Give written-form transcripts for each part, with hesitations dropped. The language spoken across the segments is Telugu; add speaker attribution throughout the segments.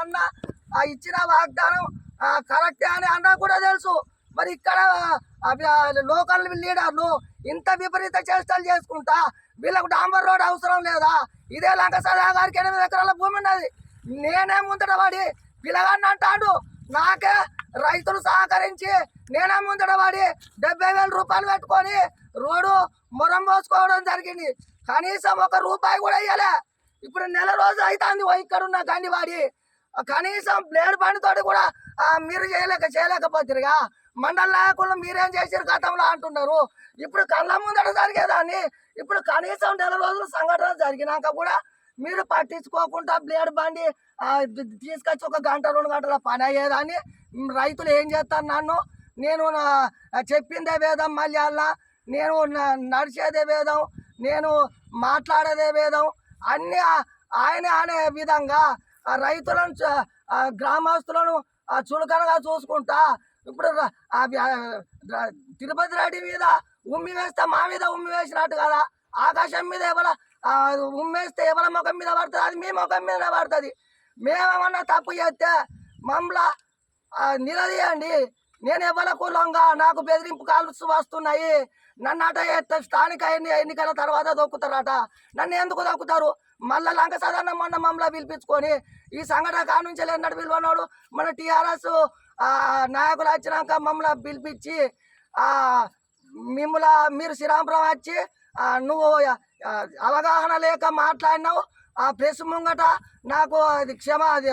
Speaker 1: అన్న ఇచ్చిన వాగ్దానం కరెక్టే అని అన్న కూడా తెలుసు. మరి ఇక్కడ లోకల్ లీడర్లు ఇంత విపరీత చేష్టలు చేసుకుంటా వీళ్ళకు డాంబర్ రోడ్ అవసరం లేదా? ఇదే లంకసదా గారికి 8 ఎకరాల భూమి ఉన్నది. నేనే ముందట పడి పిల్లగాడిని అంటాడు, నాకే రైతులు సహకరించి నేనే ముందట పడి 70,000 రూపాయలు పెట్టుకొని రోడ్డు మొరం పోసుకోవడం జరిగింది. కనీసం 1 రూపాయి కూడా ఇవ్వలే. ఇప్పుడు నెల రోజులు అవుతుంది ఇక్కడ ఉన్న గండి వాడి. కనీసం బ్లేడ్ బండితోటి కూడా మీరు చేయలేకపోతారుగా. మండల నాయకులు మీరేం చేసారు గతంలో అంటున్నారు. ఇప్పుడు కళ్ళ ముందట జరిగేదాన్ని ఇప్పుడు కనీసం నెల రోజులు సంఘటన జరిగినాక కూడా మీరు పట్టించుకోకుండా బ్లేడ్ బండి తీసుకొచ్చి 1 గంట 2 గంటల పని అయ్యేదాన్ని రైతులు ఏం చేస్తారు? నేను చెప్పిందే వేదం, మళ్ళీ నేను నడిచేదే వేదం, నేను మాట్లాడేదే వేదం అన్నీ ఆయన అనే విధంగా రైతులను గ్రామస్తులను చులకనగా చూసుకుంటా ఇప్పుడు తిరుపతి రెడ్డి మీద ఉమ్మి వేస్తే మా మీద ఉమ్మి వేసినట్టు కదా. ఆకాశం మీద ఉమ్మేస్తే ఎవరి ముఖం మీద పడుతుంది, అది మీ ముఖం మీద పడుతుంది. మేమేమన్నా తప్పు చేస్తే మమ్మల్ని నిలదీయండి. నేను ఎవరికి లొంగ, నాకు బెదిరింపు కాల్స్ వస్తున్నాయి. నన్ను అట స్థానిక ఎన్నికల తర్వాత దొక్కుతారట. నన్ను ఎందుకు దొక్కుతారు? మళ్ళీ లంకసదన్న మొన్న మమ్మల్ని పిలిపించుకొని ఈ సంఘటన కాడ నుంచి ఎన్నడు పిలువన్నాడు. మన టీఆర్ఎస్ నాయకులు వచ్చినాక మమ్మల్ని పిలిపించి మీరు శ్రీరాంపురం వచ్చి నువ్వు అవగాహన లేక మాట్లాడినావు, ఆ ప్రెస్ ముంగట నాకు అది అది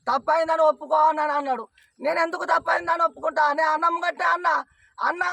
Speaker 1: తప్పైందని ఒప్పుకోనని అన్నాడు. నేను ఎందుకు తప్పైందని ఒప్పుకుంటా? నేను అన్నం గట్టే అన్న